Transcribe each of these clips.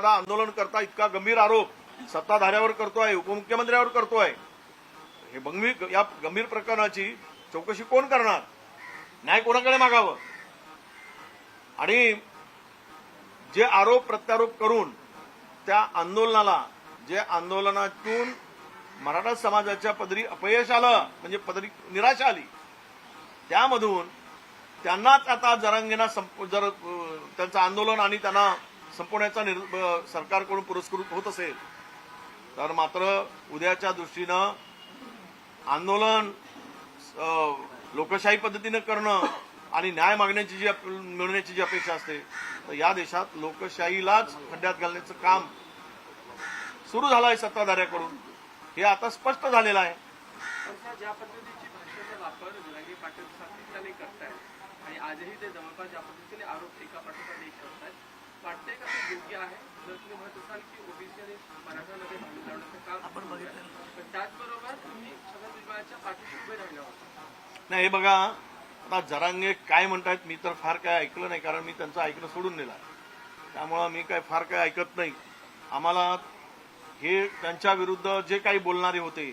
एखादा आंदोलन करता इतका गंभीर आरोप सत्ताधाऱ्यावर करतोय, उपमुख्यमंत्र्यावर करतोय, हे या गंभीर प्रकरणाची चौकशी कोण करणार? न्याय कोणाकडे मागावं? आणि जे आरोप प्रत्यारोप करून त्या आंदोलनाला, जे आंदोलनातून मराठा समाजाच्या पदरी अपयश आलं, म्हणजे पदरी निराशा आली, त्यामधून त्यांनाच आता जरांगेंना जर त्यांचं आंदोलन आणि त्यांना संपवण्याचा सरकारकडून पुरस्कृत होत असेल तर मात्र उद्याच्या दृष्टीनं आंदोलन लोकशाही पद्धतीनं करणं आणि न्याय मागण्याची जी मिळण्याची जी अपेक्षा असते, तर या देशात लोकशाहीलाच खड्ड्यात घालण्याचं काम सुरू झालं आहे सत्ताधाऱ्याकडून, हे आता स्पष्ट झालेलं आहे. ज्या पद्धतीची भाषेचा वापर जरांगे पाटील सातत्याने करतायत आणि आजही ते जवळपास ज्या पद्धतीने आरोप एका पाठोपाठ एक करतायत, वाटतंय का ते योग्य आहे? जर तुम्ही म्हणत असाल की ओबीसी आणि मराठामध्ये भांडण लावण्याचं काम आपण बघितलं, पण त्याचबरोबर तुम्ही छगन भुजबळांच्या पाठीशी उभे राहिले आहात. नाही, हे बघा, आता जरांगे काय म्हणतायत मी तर फार काय ऐकलं नाही, कारण मी त्यांचं ऐकणं सोडून दिलं, त्यामुळं मी काय फार काय ऐकत नाही. आम्हाला हे त्यांच्या विरुद्ध जे काही बोलणारे होते,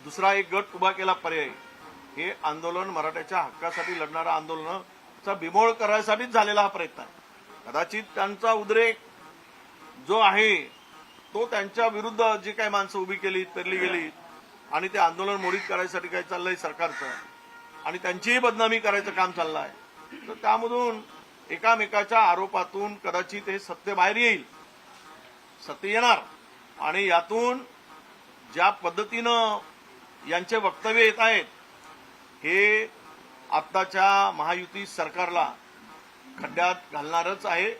दुसरा एक गट उभा केला पर्याय, हे आंदोलन मराठ्याच्या हक्कासाठी लढणारा आंदोलनाचा बिमोड करायसाठीच झालेला हा प्रयत्न आहे. कदाचित त्यांचा उद्रेक जो आहे तो त्यांच्या विरुद्ध जी काही माणसं उभी केली, पेरली गेली आणि ते आंदोलन मोडीत करायसाठी काय चाललंय सरकारचं, आणि त्यांचीही बदनामी करायचं काम चाललं आहे, तर त्यामधून एकामेकाच्या आरोपातून कदाचित हे सत्य बाहेर येईल, सत्य येणार, आणि यातून ज्या पद्धतीनं यांचे वक्तव्य येत आहेत हे आत्ताच्या महायुती सरकारला खड्ड्यात घालणारच आहे,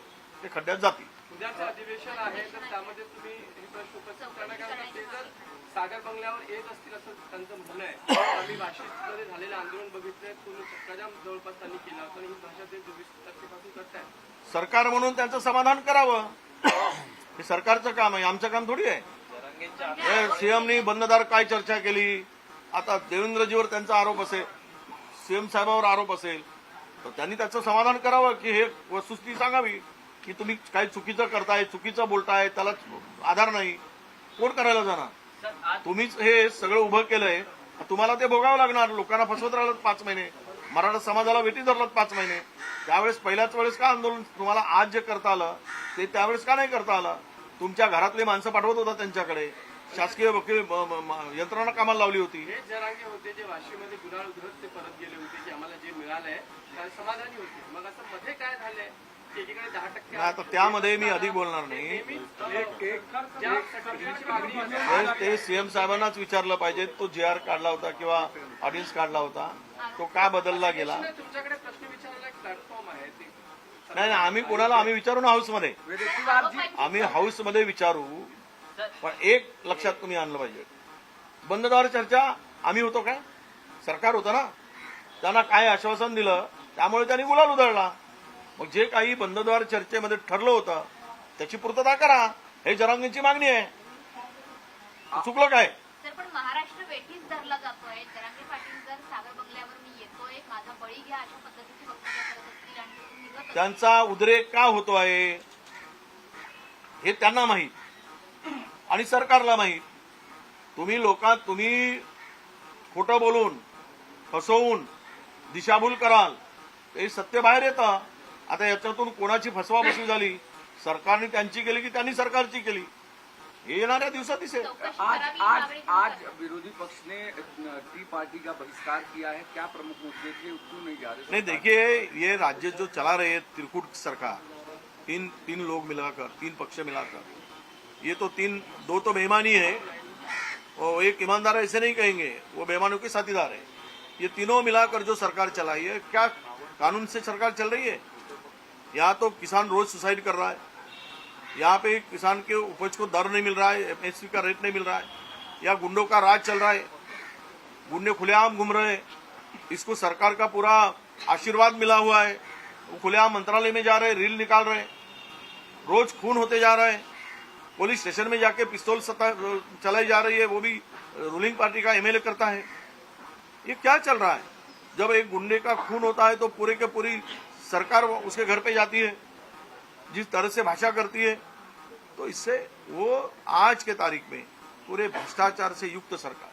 ते खड्ड्यात जातील. उद्याचं अधिवेशन आहे तर त्यामध्ये तुम्ही हे प्रश्न उपस्थित करणार, कारण ते जर सागर बंगल्यावर येत असतील असं त्यांचं म्हणणं आहे. आम्ही वाशीमध्ये झालेलं आंदोलन बघितलंय, पूर्ण चक्काजाम जवळपास त्यांनी केला होता आणि ही भाषा ते 24 तारखेपासून करतायत. सरकार म्हणून त्यांचं समाधान करावं, हे सरकारचं काम आहे, आमचं काम थोडी आहे. सीएमनी बंददार काय चर्चा केली, आता देवेंद्रजीवर त्यांचा आरोप असेल, सीएम साहेबांवर आरोप असेल, तर त्यांनी त्याचं समाधान करावं की हे वस्तुस्थिती सांगावी की तुम्ही काही चुकीचं करताय, चुकीचं बोलताय, त्याला आधार नाही. कोण करायला जाणार? तुम्हीच हे सगळं उभं केलंय, तुम्हाला ते भोगावं लागणार. लोकांना फसवत राहिलं 5 महिने, मराठा समाजाला वेठी धरलात 5 महिने. त्यावेळेस पहिल्याच वेळेस का आंदोलन तुम्हाला आज जे करता आलं ते त्यावेळेस का नाही करता आलं? तुमच्या घरातले माणसं पाठवत होता त्यांच्याकडे, शासकीय वकील यंत्रणा कामाला लावली होती. हे जरांगे होते जे वाशीमध्ये गुन्हा उधळत ते परत गेले होते, की आम्हाला जे मिळालंय त्या समाधानी होते. मग असं मध्ये काय झालंय? एकीकडे 10% आता त्यामध्ये मी अधिक बोलणार नाही, ते सीएम साहेबांनाच विचारलं पाहिजे. तो JR काढला होता किंवा ऑडियन्स काढला होता, तो का बदलला गेला? तुमच्याकडे प्रश्न विचारायला एक प्लॅटफॉर्म आहे. नाही, आम्ही कोणाला आम्ही विचारू ना, हाऊसमध्ये आम्ही हाऊसमध्ये विचारू. पण एक लक्षात तुम्ही आणलं पाहिजे, बंददार चर्चा आम्ही होतो काय? सरकार होतं ना, त्यांना काय आश्वासन दिलं त्यामुळे त्यांनी गुलाल उधळला. मग जे काही बंदद्वार चर्चेमध्ये ठरलं होतं त्याची पूर्तता करा, हे जरांगेंची मागणी आहे. चुकलं काय? पण महाराष्ट्र वेठीस धरला जातोय. जरांगे पाटील जर सागर बंगल्यावर मी येतोय, माझा बळी घ्या अशा पद्धतीची वक्तव्य करत असतील आणि त्यांचा उद्रेक का होतो आहे हे त्यांना माहीत आणि सरकारला माहीत. तुम्ही खोटं बोलून फसवून दिशाभूल कराल, ते सत्य बाहेर येतं. आता याच्यातून कोणाची फसवाफसवी झाली, सरकारने त्यांची केली की त्यांनी सरकारची केली, हे येणाऱ्या दिवसात दिसेल. आज विरोधी पक्ष ने टी पार्टी का बहिष्कार किया है, क्या प्रमुख मुद्दे थे, क्यों नहीं जा रहे? नहीं, देखिए ये राज्य जो चला रहे हैं त्रिकूट सरकार, तीन लोग मिलाकर, 3 पक्ष मिलाकर, ये तो दो तो बेईमानी है और एक ईमानदार, ऐसे नहीं कहेंगे, वो बेईमानों के साथीदार है. ये तीनों मिलाकर जो सरकार चलाई है, क्या कानून से सरकार चल रही है? यहाँ तो किसान रोज सुसाइड कर रहा है, यहाँ पे किसान के उपज को दर नहीं मिल रहा है, MSP का रेट नहीं मिल रहा है, या गुंडों का राज चल रहा है, गुंडे खुलेआम घूम रहे हैं. इसको सरकार का पूरा आशीर्वाद मिला हुआ है, वो खुलेआम मंत्रालय में जा रहे हैं, रील निकाल रहे हैं, रोज खून होते जा रहे हैं, पुलिस स्टेशन में जाके पिस्तौल चलाई जा रही है, वो भी रूलिंग पार्टी का MLA करता है. ये क्या चल रहा है? जब एक गुंडे का खून होता है तो पूरे के पूरी सरकार उसके घर पे जाती है, जिस तरह से भाषा करती है, तो इससे वो आज के तारीख में पूरे भ्रष्टाचार से युक्त सरकार,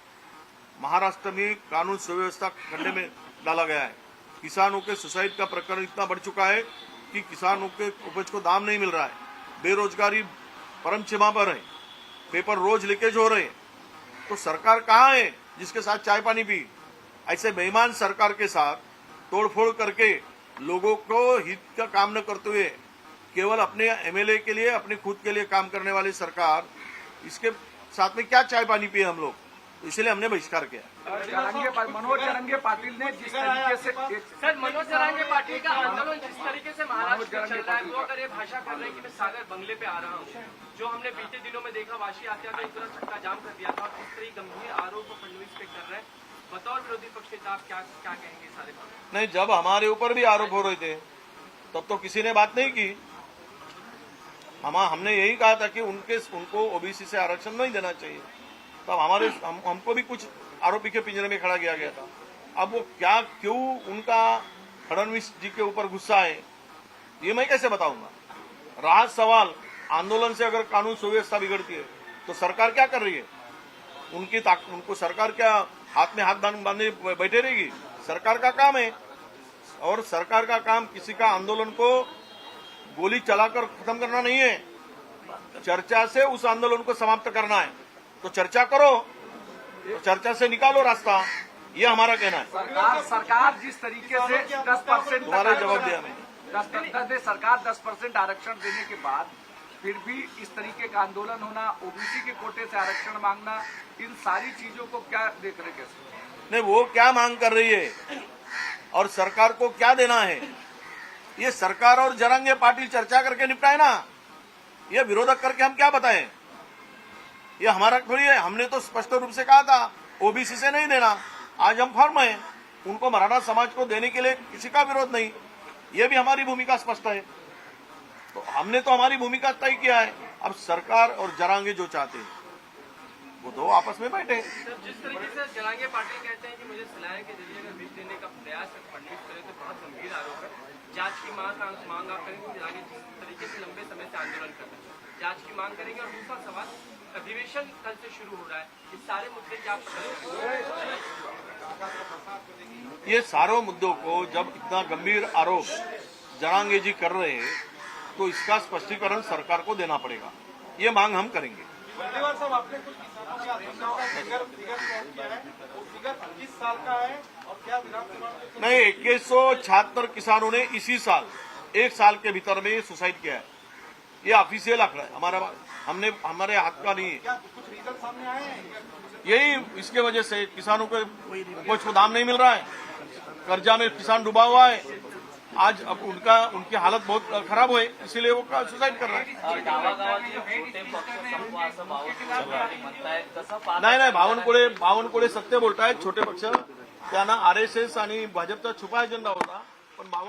महाराष्ट्र में कानून सुव्यवस्था खड्डे में डाला गया है। किसानों के सुसाइड का प्रकरण इतना बढ़ चुका है कि किसानों के उपज को दाम नहीं मिल रहा है, बेरोजगारी परम सीमा पर है, पेपर रोज लीकेज हो रहे हैं। तो सरकार कहाँ है जिसके साथ चाय पानी पी? ऐसे बेईमान सरकार के साथ तोड़फोड़ करके लोगों को हित का काम न करते हुए केवल अपने एमएलए के लिए, अपने खुद के लिए काम करने वाली सरकार, इसके साथ में क्या चाय पानी पिए हम लोग? तो इसलिए हमने बहिष्कार किया। मनोज जरंगे पाटिल ने जिस तरीके से सर, मनोज जरांगे पाटिल का आंदोलन जिस तरीके से महाराष्ट्र में चल रहा है, वो अगर ये भाषा कर रहे हैं कि मैं सागर बंगले पे आ रहा हूँ, जो हमने बीते दिनों में देखा, वाशी आते आते पूरा चक्का जाम कर दिया था, और इस तरह गंभीर आरोप फडणवीस पे कर रहे हैं, बतौर विरोधी पक्ष नेता आप क्या कहेंगे सारे बात? नहीं, जब हमारे ऊपर भी आरोप हो रहे थे तब तो किसी ने बात नहीं की। हमने यही कहा था कि उनको ओबीसी से आरक्षण नहीं देना चाहिए। तब हमको भी कुछ आरोपी के पिंजरे में खड़ा किया गया था। अब वो क्यों उनका फडणवीस जी के ऊपर गुस्सा है, ये मैं कैसे बताऊंगा? रहा सवाल, आंदोलन से अगर कानून सुव्यवस्था बिगड़ती है तो सरकार क्या कर रही है? उनको सरकार क्या हाथ में हाथ बांधे बैठे रहेगी? सरकार का काम है, और सरकार का काम किसी का आंदोलन को गोली चलाकर खत्म करना नहीं है, चर्चा से उस आंदोलन को समाप्त करना है। तो चर्चा करो, तो चर्चा से निकालो रास्ता, ये हमारा कहना है। सरकार जिस तरीके से 10% तुम्हारा जवाब दिया मैंने। सरकार 10% आरक्षण देने के बाद फिर भी इस तरीके का आंदोलन होना, ओबीसी के कोटे से आरक्षण मांगना, इन सारी चीजों को क्या देख रहे कैसे? नहीं, वो क्या मांग कर रही है और सरकार को क्या देना है, ये सरकार और जरांगे पाटिल चर्चा करके निपटाए ना। ये विरोधक करके हम क्या बताएं? ये हमारा थोड़ी है। हमने तो स्पष्ट रूप से कहा था ओबीसी से नहीं देना, आज हम फर्म हैं, उनको मराठा समाज को देने के लिए किसी का विरोध नहीं। ये भी हमारी भूमिका स्पष्ट है। तो हमने तो हमारी भूमिका तय किया है। अब सरकार और जरांगे जो चाहते हैं वो दो आपस में बैठे। जिस तरीके से जरांगे पाटिल कहते हैं कि मुझे सलाह के जरिए अगर विष देने का प्रयास फडणवीस करे तो बहुत गंभीर आरोप है। जांच की मांग आप करेंगे? जरांगे जिस तरीके से लंबे समय से आंदोलन कर रहे हैं, जांच की मांग करेंगे? और दूसरा सवाल, अधिवेशन कल से शुरू हो रहा है, इस सारे मुद्दे क्या ये सारों मुद्दों को जब इतना गंभीर आरोप जरांगे जी कर रहे हैं तो इसका स्पष्टीकरण सरकार को देना पड़ेगा। ये मांग हम करेंगे। साहब, आपने कुछ किसानों के आत्महत्या का फिगर नोट किया है, वो फिगर 25 साल का है, और क्या विधानसभा नहीं, 2176 किसानों ने इसी साल 1 साल के भीतर में सुसाइड किया है। ये ऑफिशियल आंकड़ा है, हमारे हाथ का नहीं है। क्या कुछ रीजन सामने आए हैं? यही इसके वजह से किसानों को उपज को दाम नहीं मिल रहा है, कर्जा में किसान डूबा हुआ है। आज अब उनकी हालत बहुत खराब हुई, इसीलिए वो सुसाइड कर रहा है। नाही, बावनकुळे सत्य बोलतायत। छोटे पक्ष त्यांना आरएसएस आणि भाजपचा छुपा एजेंडा होता, पण